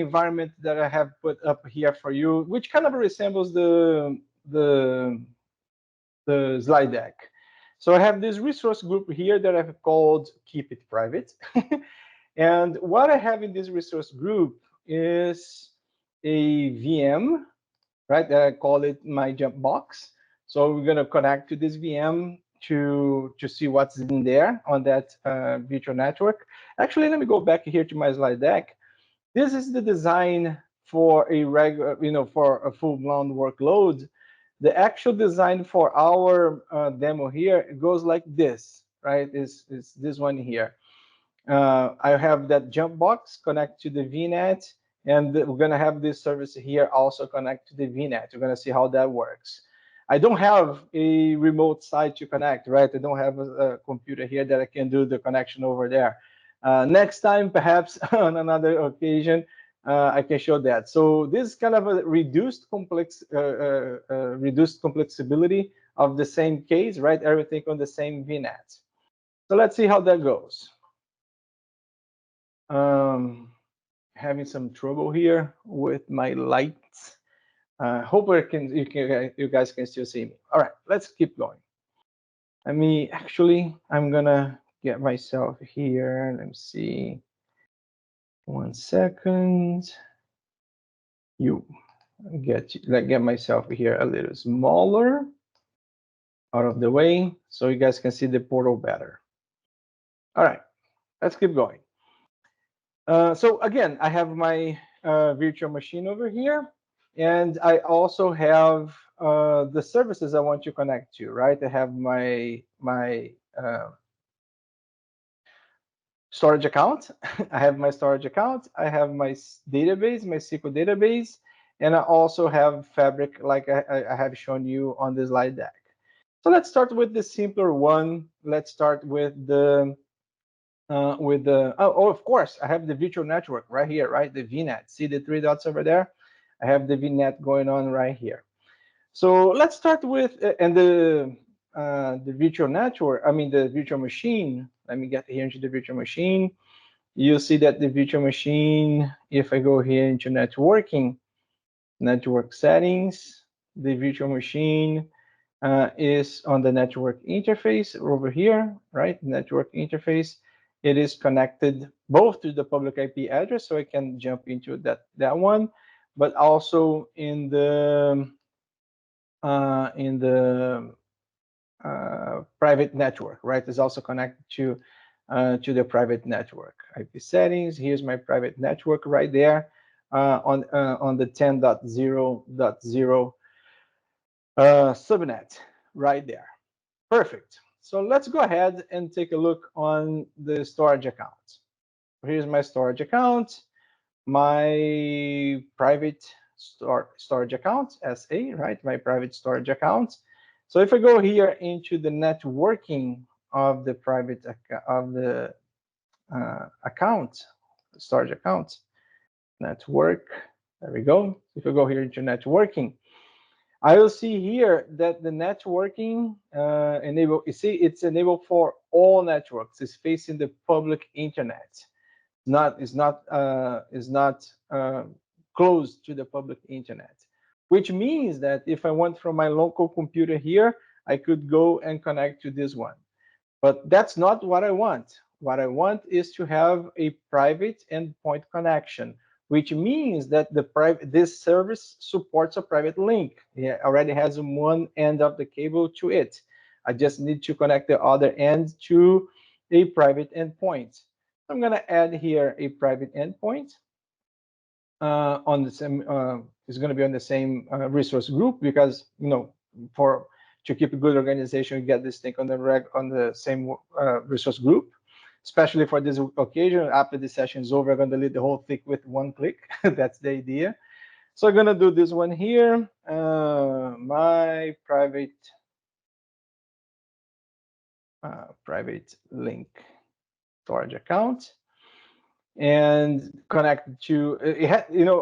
environment that I have put up here for you, which kind of resembles the slide deck. So I have this resource group here that I've called Keep It Private. And what I have in this resource group is a VM, right? I call it my jump box. So we're going to connect to this VM to see what's in there on that virtual network. Actually, let me go back here to my slide deck. This is the design for a regular, for a full-blown workload. The actual design for our demo here, it goes like this, right? Is this one here. I have that jump box connect to the VNet, and we're going to have this service here also connect to the VNet. We're going to see how that works. I don't have a remote site to connect, right? I don't have a computer here that I can do the connection over there. Next time, perhaps on another occasion, I can show that. So this is kind of a reduced complexity of the same case, right? Everything on the same VNet. So let's see how that goes. Having some trouble here with my lights. Hope you guys can still see me. All right, let's keep going. I'm gonna get myself here. Let me see. 1 second. Get myself here a little smaller, out of the way, so you guys can see the portal better. All right, let's keep going. So again, I have my virtual machine over here, and I also have the services I want to connect to, right? I have my storage account. I have my storage account. I have my database, my SQL database, and I also have Fabric, like I have shown you on the slide deck. So let's start with the simpler one. Let's start with the of course, I have the virtual network right here, right? The VNet. See the 3 dots over there? I have the VNet going on right here. So let's start with and the virtual network. I mean the virtual machine. Let me get here into the virtual machine. You'll see that the virtual machine. If I go here into networking, network settings, the virtual machine is on the network interface over here, right? Network interface. It is connected both to the public IP address, so I can jump into that one, but also in the private network, right? It's also connected to the private network. IP settings. Here's my private network right there on the 10.0.0 subnet right there. Perfect. So let's go ahead and take a look on the storage account. Here's my storage account, my private storage account, SA, right? My private storage account. So if I go here into the networking of the private account, storage account, network, there we go. If I go here into networking, I will see here that the networking it's enabled for all networks. It's facing the public internet. Is not closed to the public internet, which means that if I want from my local computer here, I could go and connect to this one. But that's not what I want. What I want is to have a private endpoint connection, which means that this service supports a private link. It already has one end of the cable to it. I just need to connect the other end to a private endpoint. I'm going to add here a private endpoint on the same. It's going to be on the same resource group because to keep a good organization, you get this thing on the same resource group. Especially for this occasion, after the session is over, I'm going to delete the whole thing with one click. That's the idea. So I'm going to do this one here. My private link storage account, and connect to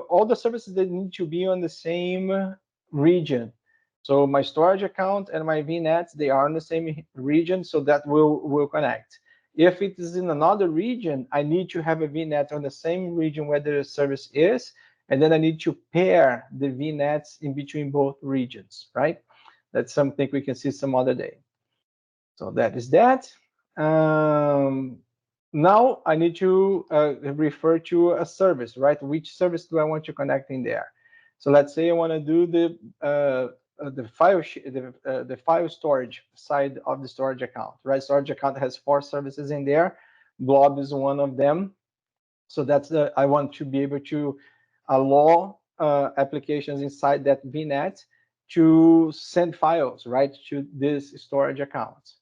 all the services that need to be on the same region. So my storage account and my VNets, they are in the same region, so that will connect. If it is in another region, I need to have a VNet on the same region where the service is, and then I need to pair the VNets in between both regions, right? That's something we can see some other day. So that is that. Now I need to refer to a service, right? Which service do I want to connect in there? So let's say I want to do the file storage side of the storage account, right? Storage account has 4 services in there. Blob is one of them. So that's I want to be able to allow applications inside that VNet to send files, right, to this storage account.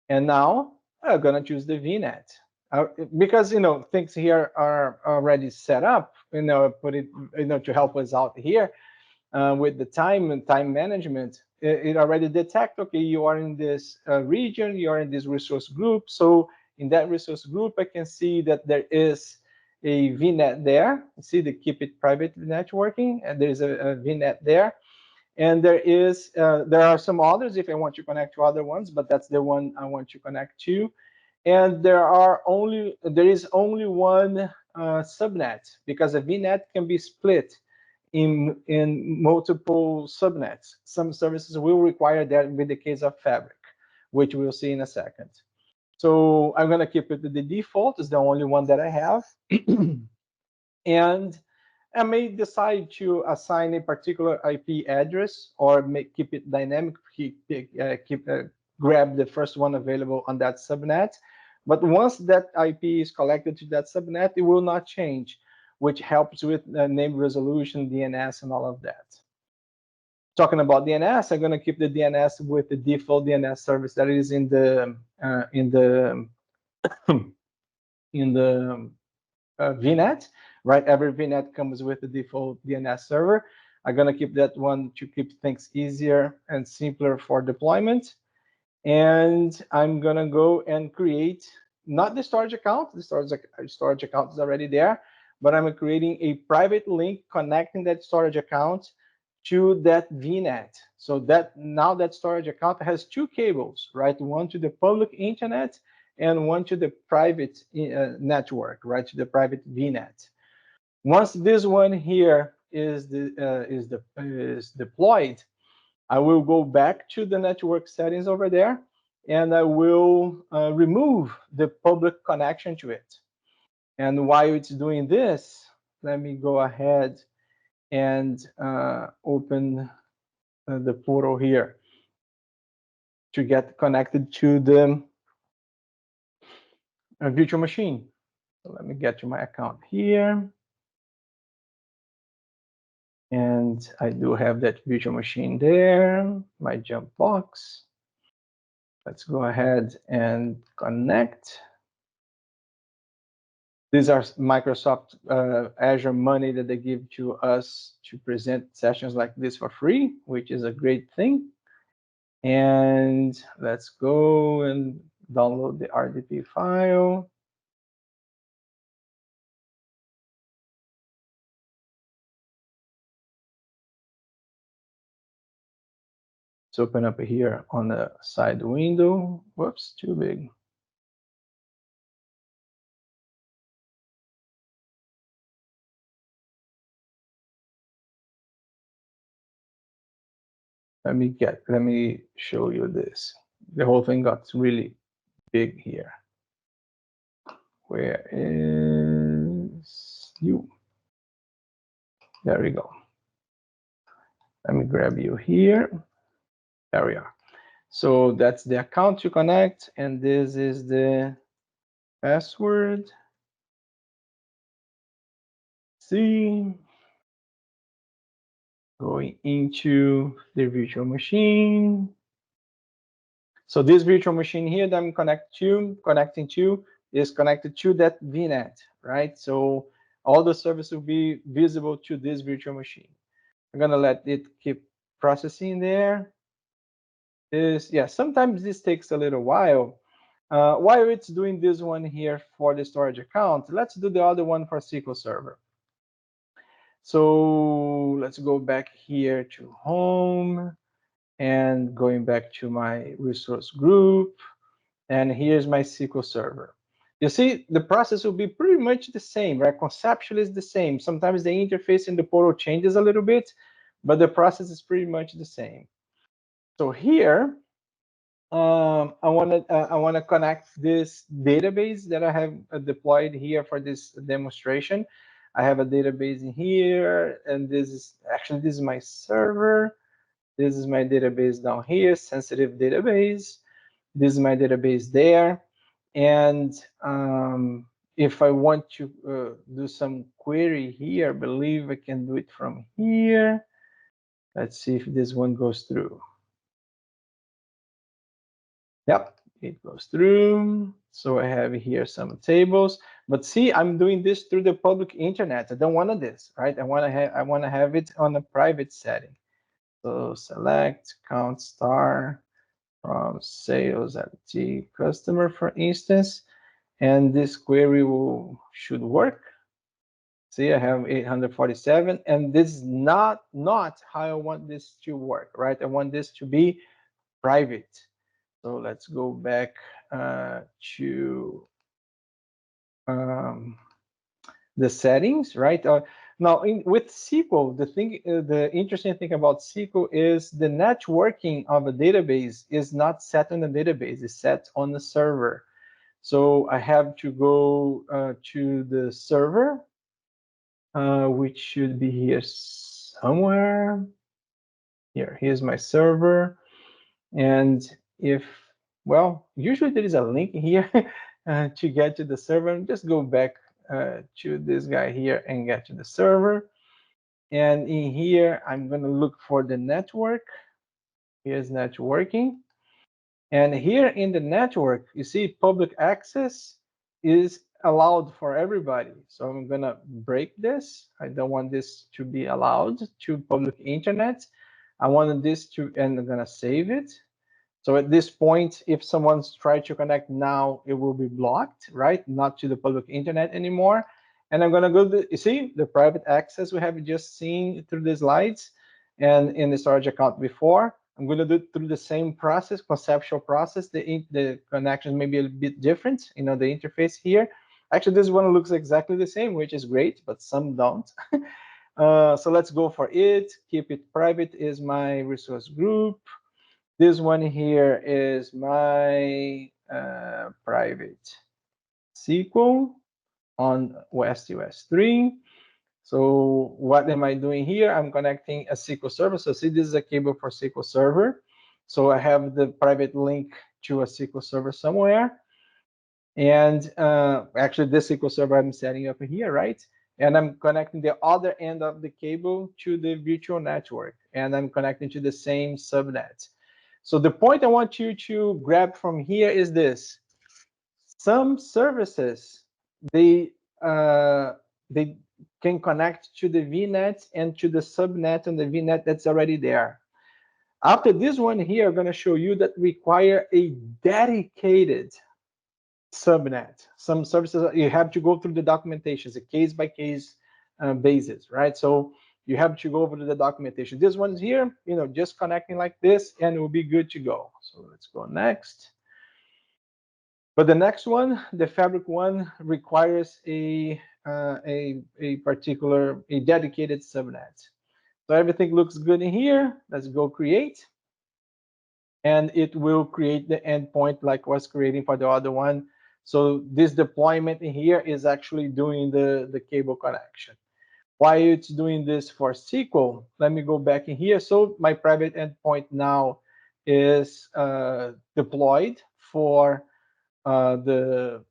And now I'm gonna choose the VNet because things here are already set up. Put it to help us out here with the time and time management. It already detects, okay, you are in this region, you are in this resource group. So in that resource group, I can see that there is a VNet there. See the keep it private networking, and there's a VNet there. And there are some others if I want to connect to other ones, but that's the one I want to connect to. And there is only one subnet, because a VNet can be split in multiple subnets. Some services will require that with the case of Fabric, which we'll see in a second. So I'm going to keep it to the default. It's the only one that I have. And I may decide to assign a particular IP address, or keep it dynamic, grab the first one available on that subnet. But once that IP is collected to that subnet, it will not change, which helps with name resolution, DNS, and all of that. Talking about DNS, I'm going to keep the DNS with the default DNS service that is in the VNet, right? Every VNet comes with the default DNS server. I'm going to keep that one to keep things easier and simpler for deployment. And I'm going to go and create not the storage account. The storage account is already there, but I'm creating a private link connecting that storage account to that VNet. So that now that storage account has 2 cables, right? One to the public internet and one to the private network, right, to the private VNet. Once this one here is deployed, I will go back to the network settings over there, and I will remove the public connection to it. And while it's doing this, let me go ahead and open the portal here to get connected to the virtual machine. So let me get to my account here. And I do have that virtual machine there, my jump box. Let's go ahead and connect. These are Microsoft Azure money that they give to us to present sessions like this for free, which is a great thing. And let's go and download the RDP file. Let's open up here on the side window. Whoops, too big. Let me show you this. The whole thing got really big here. Where is you? There we go. Let me grab you here. There we are. So that's the account to connect, and this is the password. See, going into the virtual machine. So this virtual machine here that I'm connecting to is connected to that VNet, right? So all the service will be visible to this virtual machine. I'm gonna let it keep processing there. Sometimes this takes a little while. While it's doing this one here for the storage account, let's do the other one for SQL Server. So let's go back here to home and going back to my resource group. And here's my SQL Server. You see, the process will be pretty much the same, right? Conceptually is the same. Sometimes the interface in the portal changes a little bit, but the process is pretty much the same. So here, I want to connect this database that I have deployed here for this demonstration. I have a database in here, and this is my server. This is my database down here, sensitive database. This is my database there. And if I want to do some query here, I believe I can do it from here. Let's see if this one goes through. Yep, it goes through. So I have here some tables, but see, I'm doing this through the public internet. I don't want this, right? I want to have it on a private setting. So select count star from sales LT customer, for instance, and this query should work. See, I have 847, and this is not how I want this to work, right? I want this to be private. So let's go back to the settings, right? Now, with SQL, the interesting thing about SQL is the networking of a database is not set on the database; it's set on the server. So I have to go to the server, which should be here somewhere. Here's my server, and usually there is a link here to get to the server. Just go back to this guy here and get to the server. And in here, I'm going to look for the network. Here's networking. And here in the network, you see public access is allowed for everybody. So I'm going to break this. I don't want this to be allowed to public internet. I wanted this to, and I'm going to save it. So at this point, if someone's tried to connect now, it will be blocked, right? Not to the public internet anymore. And I'm gonna go to, you see, the private access we have just seen through the slides and in the storage account before. I'm gonna do it through the same process, conceptual process. The connections may be a bit different, the interface here. Actually, this one looks exactly the same, which is great, but some don't. So let's go for it. Keep it private is my resource group. This one here is my private SQL on WestUS3. So what am I doing here? I'm connecting a SQL server. So see, this is a cable for SQL server. So I have the private link to a SQL server somewhere. And actually, this SQL server I'm setting up here, right? And I'm connecting the other end of the cable to the virtual network. And I'm connecting to the same subnet. So the point I want you to grab from here is this. Some services, they can connect to the VNet and to the subnet on the VNet that's already there. After this one here, I'm going to show you that require a dedicated subnet. Some services, you have to go through the documentation, a case-by-case basis, right? So you have to go over to the documentation. This one's here, just connecting like this, and it will be good to go. So let's go next. But the next one, the Fabric one, requires a dedicated subnet. So everything looks good in here. Let's go create. And it will create the endpoint like I was creating for the other one. So this deployment in here is actually doing the cable connection. Why it's doing this for SQL? Let me go back in here. So my private endpoint now is deployed for the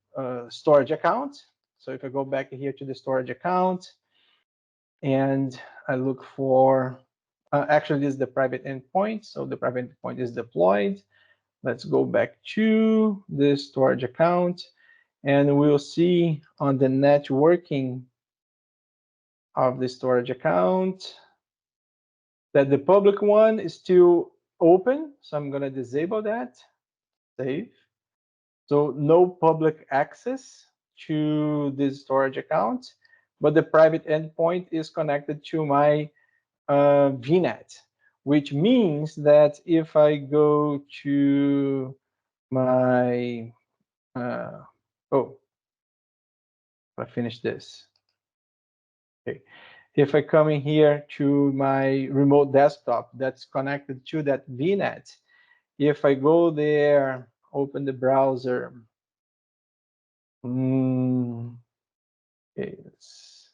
storage account. So if I go back here to the storage account and I look for, actually this is the private endpoint. So the private endpoint is deployed. Let's go back to the storage account and we'll see on the networking of the storage account that the public one is still open. So I'm going to disable that, save. So no public access to this storage account, but the private endpoint is connected to my VNet, which means that if I go to my, I finish this. Okay. If I come in here to my remote desktop that's connected to that VNet, if I go there, open the browser. Okay, let's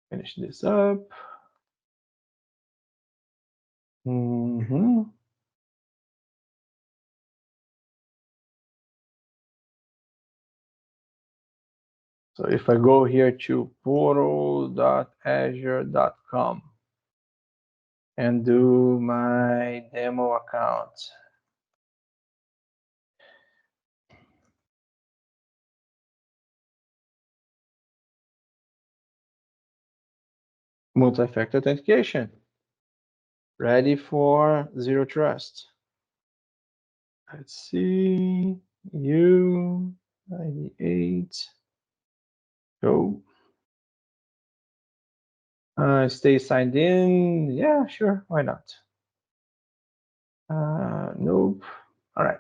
finish this up. So if I go here to portal.azure.com and do my demo account. Multi-factor authentication. Ready for Zero Trust. Let's see. U98. Go. Stay signed in. Yeah, sure. Why not? Nope. All right.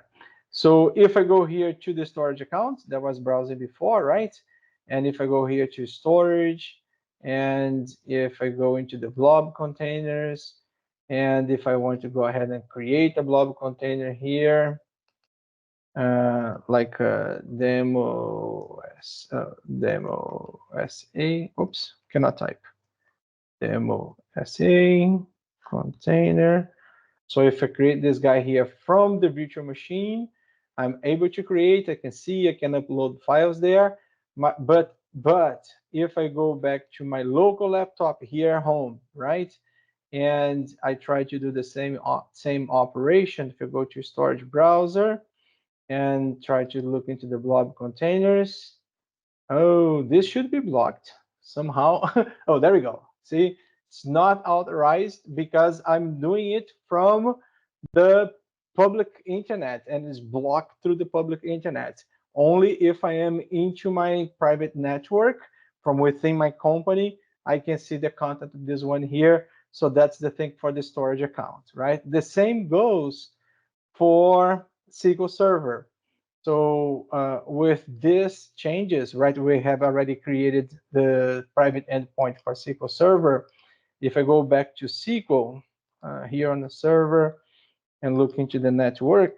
So if I go here to the storage account that was browsing before, right? And if I go here to storage, and if I go into the blob containers, and if I want to go ahead and create a blob container here, like demo SA, oops, cannot type. Demo SA container. So if I create this guy here from the virtual machine, I'm able to create, I can see, I can upload files there. But if I go back to my local laptop here at home, right? And I try to do the same operation. If you go to storage browser and try to look into the blob containers, oh, this should be blocked somehow. Oh, there we go. See, it's not authorized because I'm doing it from the public internet and is blocked through the public internet. Only if I am into my private network from within my company, I can see the content of this one here. So that's the thing for the storage account, right? The same goes for SQL Server. So with these changes, right, we have already created the private endpoint for SQL Server. If I go back to SQL here on the server and look into the network,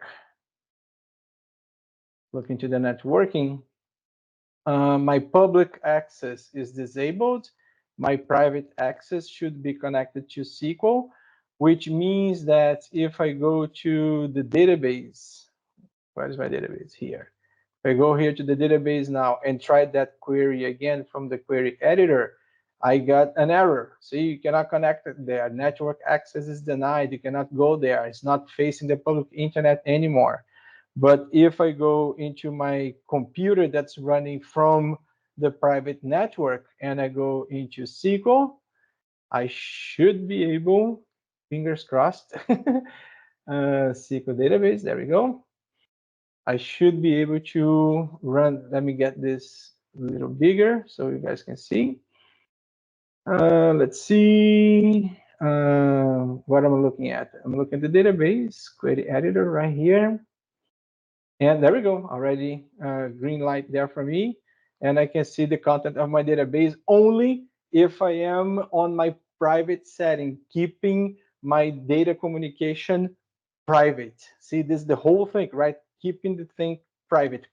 networking, my public access is disabled. My private access should be connected to SQL, which means that if I go to the database, where is my database? Here. If I go here to the database now and try that query again from the query editor, I got an error. See, you cannot connect it there. Network access is denied. You cannot go there. It's not facing the public internet anymore. But if I go into my computer that's running from the private network and I go into SQL, I should be able, fingers crossed, SQL database, there we go. I should be able to run, let me get this a little bigger so you guys can see. Let's see what I'm looking at. I'm looking at the database, query editor right here. And there we go, already green light there for me. And I can see the content of my database only if I am on my private setting, keeping my data communication private. See, this is the whole thing, right? Keeping the thing private.